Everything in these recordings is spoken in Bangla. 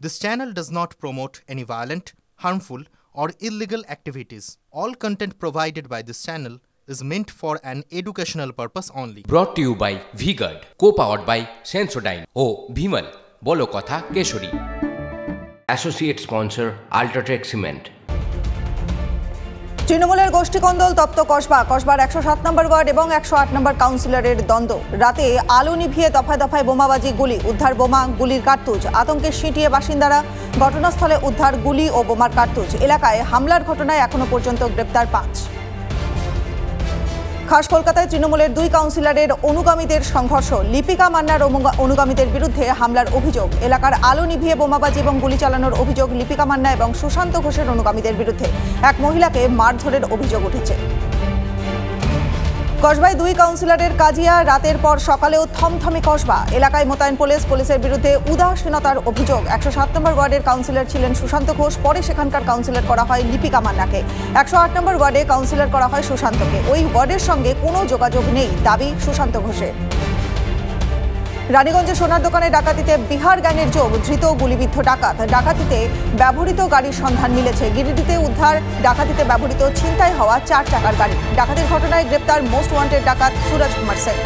This channel does not promote any violent, harmful, or illegal activities. All content provided by this channel is meant for an educational purpose only. Brought to you by V-Guard, co-powered by Sensodyne O Bhimal, বলো কথা Keshari. Associate sponsor Ultratech Cement। তৃণমূলের গোষ্ঠীকন্দল তপ্ত কসবার 107 নম্বর ওয়ার্ড এবং 108 নম্বর কাউন্সিলরের দ্বন্দ্ব। রাতে আলো নিভিয়ে দফায় দফায় বোমাবাজি, গুলি, উদ্ধার বোমা, গুলির কার্তুজ। আতঙ্কে সিঁটিয়ে বাসিন্দারা, ঘটনাস্থলে উদ্ধার গুলি ও বোমার কার্তুজ। এলাকায় হামলার ঘটনায় এখনো পর্যন্ত গ্রেপ্তার 5। খাস কলকাতায় তৃণমূলের 2 কাউন্সিলরের অনুগামীদের সংঘর্ষ। লিপিকা মান্নার অনুগামীদের বিরুদ্ধে হামলার অভিযোগ। এলাকার আলো নিভিয়ে বোমাবাজি এবং গুলি চালানোর অভিযোগ লিপিকা মান্না এবং সুশান্ত ঘোষের অনুগামীদের বিরুদ্ধে। এক মহিলাকে মারধরের অভিযোগ উঠেছে। কসবায় 2 কাউন্সিলরের কাজিয়া, রাতের পর সকালেও থমথমে কসবা। এলাকায় মোতায়েন পুলিশের বিরুদ্ধে উদাসীনতার অভিযোগ। 107 নম্বর ওয়ার্ডের কাউন্সিলর ছিলেন সুশান্ত ঘোষ, পরে সেখানকার কাউন্সিলর করা হয় লিপিকা মান্নাকে। 108 নম্বর ওয়ার্ডে কাউন্সিলর করা হয় সুশান্তকে। ওই ওয়ার্ডের সঙ্গে কোনো যোগাযোগ নেই দাবি সুশান্ত ঘোষের। রানীগঞ্জে সোনার দোকানে ডাকাতিতে বিহার গ্যাংয়ের যোগ, ধৃত গুলিবিদ্ধ ডাকাত। ডাকাতিতে ব্যবহৃত গাড়ির সন্ধান মিলেছে। গিরিডিতে উদ্ধার ডাকাতিতে ব্যবহৃত ছিনতাই হওয়া 4 চাকার গাড়ি। ডাকাতির ঘটনায় গ্রেপ্তার মোস্ট ওয়ান্টেড ডাকাত সুরজ কুমার সেন।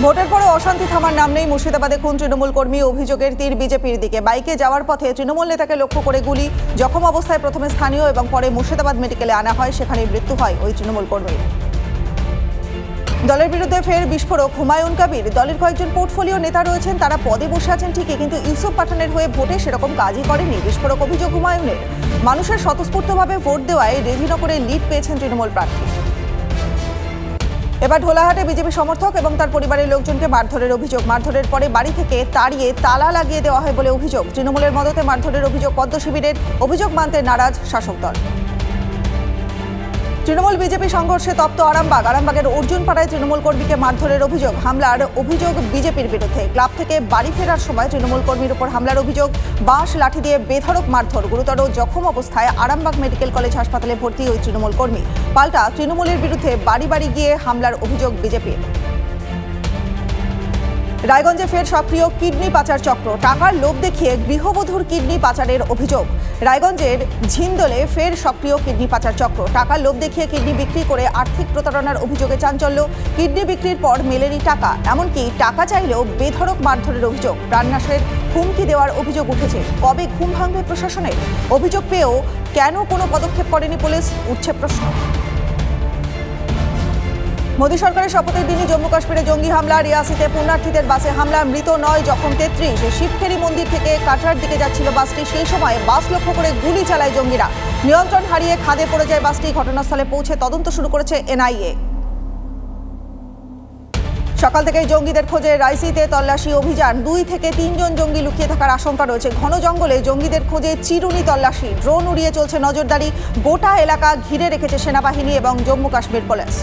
ভোটের পরে অশান্তি থামার নাম নেই মুর্শিদাবাদে। খুন তৃণমূল কর্মী, অভিযোগের তীর বিজেপির দিকে। বাইকে যাওয়ার পথে তৃণমূল নেতাকে লক্ষ্য করে গুলি। জখম অবস্থায় প্রথমে স্থানীয় এবং পরে মুর্শিদাবাদ মেডিকেলে আনা হয়, সেখানে মৃত্যু হয় ওই তৃণমূল কর্মীর। দলের বিরুদ্ধে ফের বিস্ফোরক হুমায়ুন কবির। দলের কয়েকজন পোর্টফোলিও নেতা রয়েছেন, তারা পদে বসে আছেন ঠিকই, কিন্তু ইউসুফ পাঠানের হয়ে ভোটে সেরকম কাজই করেনি। বিস্ফোরক অভিযোগ হুমায়ুনের। মানুষের স্বতঃস্ফূর্তভাবে ভোট দেওয়ায় রেজিনগরে লিড পেয়েছেন তৃণমূল প্রার্থী। এবার ঢোলাহাটে বিজেপি সমর্থক এবং তার পরিবারের লোকজনকে মারধরের অভিযোগ। মারধরের পরে বাড়ি থেকে তাড়িয়ে তালা লাগিয়ে দেওয়া হয় বলে অভিযোগ। তৃণমূলের মদতে মারধরের অভিযোগ পদ্ম শিবিরের। অভিযোগ মানতে নারাজ শাসক দল। তৃণমূল বিজেপি সংঘর্ষে তপ্ত আরামবাগের অর্জুনপাড়ায় তৃণমূল কর্মীকে মারধরের অভিযোগ। হামলার অভিযোগ বিজেপির বিরুদ্ধে। ক্লাব থেকে বাড়ি ফেরার সময় তৃণমূল কর্মীর উপর হামলার অভিযোগ। বাঁশ লাঠি দিয়ে বেধড়ক মারধর। গুরুতর জখম অবস্থায় আরামবাগ মেডিকেল কলেজ হাসপাতালে ভর্তি ওই তৃণমূল কর্মী। পাল্টা তৃণমূলের বিরুদ্ধে বাড়ি বাড়ি গিয়ে হামলার অভিযোগ বিজেপির। রায়গঞ্জে ফের সক্রিয় কিডনি পাচার চক্র। টাকার লোভ দেখিয়ে গৃহবধূর কিডনি পাচারের অভিযোগ। রায়গঞ্জের ঝিন্দলে ফের সক্রিয় কিডনি পাচার চক্র। টাকার লোভ দেখিয়ে কিডনি বিক্রি করে আর্থিক প্রতারণার অভিযোগে চাঞ্চল্য। কিডনি বিক্রির পর মেলেনি টাকা, এমনকি টাকা চাইলেও বেধড়ক মারধরের অভিযোগ। প্রাণনাশের হুমকি দেওয়ার অভিযোগ উঠেছে। কবে ঘুম ভাঙবে প্রশাসনের? অভিযোগ পেয়েও কেন কোনো পদক্ষেপ করেনি পুলিশ, উঠছে প্রশ্ন। মোদী সরকারের শপথের দিনই জম্মু কাশ্মীরে জঙ্গি হামলা। রিয়াসিতে পুণ্যার্থীদের বাসে হামলা, মৃত 9, জখম 33। শিবখেরি মন্দির থেকে কাটরার দিকে যাচ্ছিল বাসটি। সেই সময় বাস লক্ষ্য করে গুলি চালায় জঙ্গিরা। নিয়ন্ত্রণ হারিয়ে খাদে পড়ে যায় বাসটি। ঘটনাস্থলে পৌঁছে তদন্ত শুরু করেছে এনআইএ। সকাল থেকেই জঙ্গিদের খোঁজে রাইসিতে তল্লাশি অভিযান। 2 থেকে 3 জন জঙ্গি লুকিয়ে থাকার আশঙ্কা রয়েছে। ঘন জঙ্গলে জঙ্গিদের খোঁজে চিরুনি তল্লাশি। ড্রোন উড়িয়ে চলছে নজরদারি। গোটা এলাকা ঘিরে রেখেছে সেনাবাহিনী এবং জম্মু কাশ্মীর পুলিশ।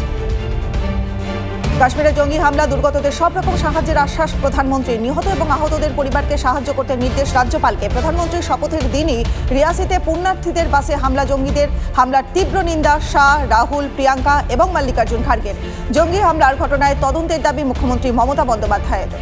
কাশ্মীরে জঙ্গি হামলা, দুর্গতদের সব রকম সাহায্যের আশ্বাস প্রধানমন্ত্রী। নিহত এবং আহতদের পরিবারকে সাহায্য করতে নির্দেশ রাজ্যপালকে। প্রধানমন্ত্রীর শপথের দিনই রিয়াসিতে পুণ্যার্থীদের বাসে হামলা। জঙ্গিদের হামলার তীব্র নিন্দা শাহ, রাহুল, প্রিয়াঙ্কা এবং মল্লিকার্জুন খার্গের। জঙ্গি হামলার ঘটনায় তদন্তের দাবি মুখ্যমন্ত্রী মমতা বন্দ্যোপাধ্যায়ের।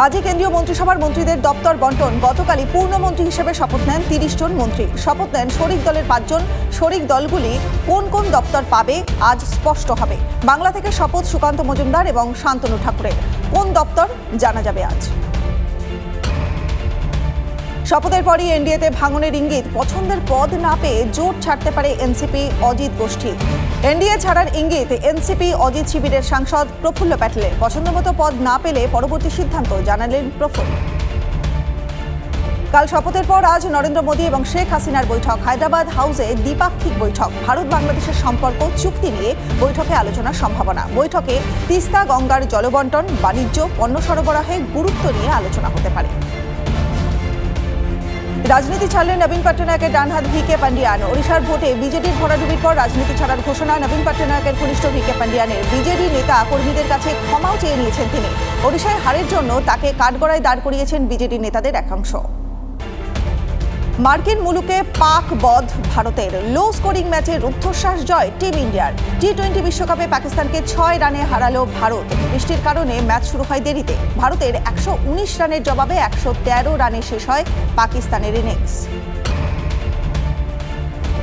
আজই কেন্দ্রীয় মন্ত্রিসভার মন্ত্রীদের দপ্তর বন্টন। গতকালই পূর্ণমন্ত্রী হিসেবে শপথ নেন 30 জন মন্ত্রী। শপথ নেন শরিক দলের 5 জন। শরিক দলগুলি কোন কোন দপ্তর পাবে আজ স্পষ্ট হবে। বাংলা থেকে শপথ সুকান্ত মজুমদার এবং শান্তনু ঠাকুরের। কোন দপ্তর জানা যাবে আজ। শপথের পরই এনডিএতে ভাঙনের ইঙ্গিত। পছন্দের পদ না পেয়ে জোট ছাড়তে পারে এনসিপি অজিত গোষ্ঠী। এনডিএ ছাড়ার ইঙ্গিত এনসিপি অজিত শিবিরের সাংসদ প্রফুল্ল প্যাটেলের। পছন্দমতো পদ না পেলে পরবর্তী সিদ্ধান্ত জানালেন প্রফুল্ল। কাল শপথের পর আজ নরেন্দ্র মোদী এবং শেখ হাসিনার বৈঠক। হায়দ্রাবাদ হাউসে দ্বিপাক্ষিক বৈঠক। ভারত বাংলাদেশের সম্পর্ক চুক্তি নিয়ে বৈঠকে আলোচনার সম্ভাবনা। বৈঠকে তিস্তা গঙ্গার জলবন্টন, বাণিজ্য, পণ্য সরবরাহে গুরুত্ব নিয়ে আলোচনা হতে পারে। রাজনীতি ছাড়লেন নবীন পট্টনায়কের ডানহাত ভিকে পান্ডিয়ান। ওড়িশার ভোটে বিজেডির ভরাডুবির পর রাজনীতি ছাড়ার ঘোষণা নবীন পট্টনায়কের ঘনিষ্ঠ ভিকে পান্ডিয়ানের। বিজেডি নেতা কর্মীদের কাছে ক্ষমাও চেয়ে নিয়েছেন তিনি। ওড়িশায় হারের জন্য তাকে কাঠগড়ায় দাঁড় করিয়েছেন বিজেডি নেতাদের একাংশ। মার্কিন মুলুকে পাক বধ ভারতের। লো স্কোরিং ম্যাচে রুদ্ধশ্বাস জয় টিম ইন্ডিয়ার। টি-20 বিশ্বকাপে পাকিস্তানকে 6 রানে হারালো ভারত। বৃষ্টির কারণে ম্যাচ শুরু হয় দেরিতে। ভারতের 119 রানের জবাবে 113 রানে শেষ হয় পাকিস্তানের ইনিংস।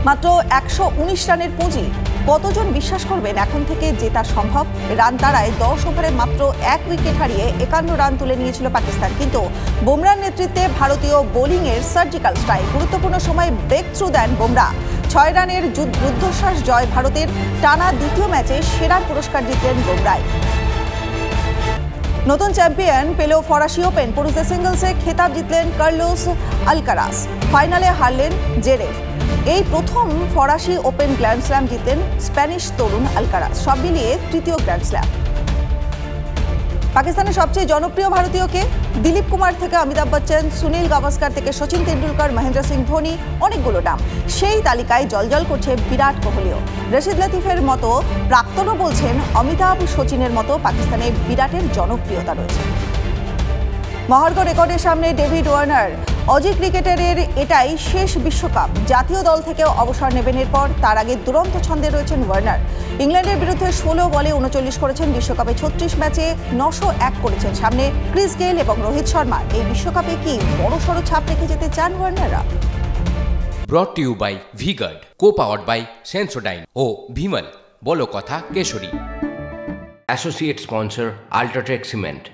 মাত্র 119 রানের পুঁজি। কতজন বিশ্বাস করবেন এখন থেকে জেতা সম্ভব? রান তাড়ায় 10 ওভারে মাত্র 1 উইকেট হারিয়ে 51 রান তুলে নিয়েছিল পাকিস্তান। কিন্তু বুমরার নেতৃত্বে ভারতীয় বোলিংয়ের সার্জিক্যাল স্ট্রাইক। গুরুত্বপূর্ণ সময় ব্রেক থ্রু দেন বুমরা। 6 রানের রুদ্ধশ্বাস জয় ভারতের। টানা দ্বিতীয় ম্যাচে সেরার পুরস্কার জিতলেন বুমরাই। নতুন চ্যাম্পিয়ন পেল ফরাসি ওপেন। পুরুষদের সিঙ্গলসে খেতাব জিতলেন কার্লোস আলকারাস। ফাইনালে হারলেন জেরেভ। এই প্রথম ফরাসি ওপেন গ্র্যান্ড স্ল্যাম জিতলেন স্প্যানিশ তরুণ আলকারাস। সব মিলিয়ে তৃতীয় গ্র্যান্ড স্ল্যাম। পাকিস্তানের সবচেয়ে জনপ্রিয় ভারতীয়কে? দিলীপ কুমার থেকে অমিতাভ বচ্চন, সুনীল গাভাস্কার থেকে সচিন তেন্ডুলকর, মহেন্দ্র সিং ধোনি, অনেকগুলো নাম। সেই তালিকায় জলজল করছে বিরাট কোহলিও। রশিদ লতিফের মতো প্রাক্তনও বলছেন অমিতাভ সচিনের মতো পাকিস্তানে বিরাটের জনপ্রিয়তা রয়েছে। মহার্ঘ রেকর্ডের সামনে ডেভিড ওয়ার্নার। অজি ক্রিকেটারের এটাই শেষ বিশ্বকাপ। জাতীয় দল থেকেও অবসর নেবেন এরপর। তার আগে দুরন্ত ছন্দে রয়েছেন ওয়ার্নার। ইংল্যান্ডের বিরুদ্ধে 16 বলে 39 করেছেন। বিশ্বকাপে 36 ম্যাচে 901 করেছেন। সামনে ক্রিস গেইল এবং রোহিত শর্মা। এই বিশ্বকাপে কি বড়সড় ছাপ রেখে যেতে চান ওয়ার্নাররা? Brought to you by V-Guard, co-powered by Sensodyne ও ভিমল বলো কথা কেশরী। Associate sponsor UltraTech cement.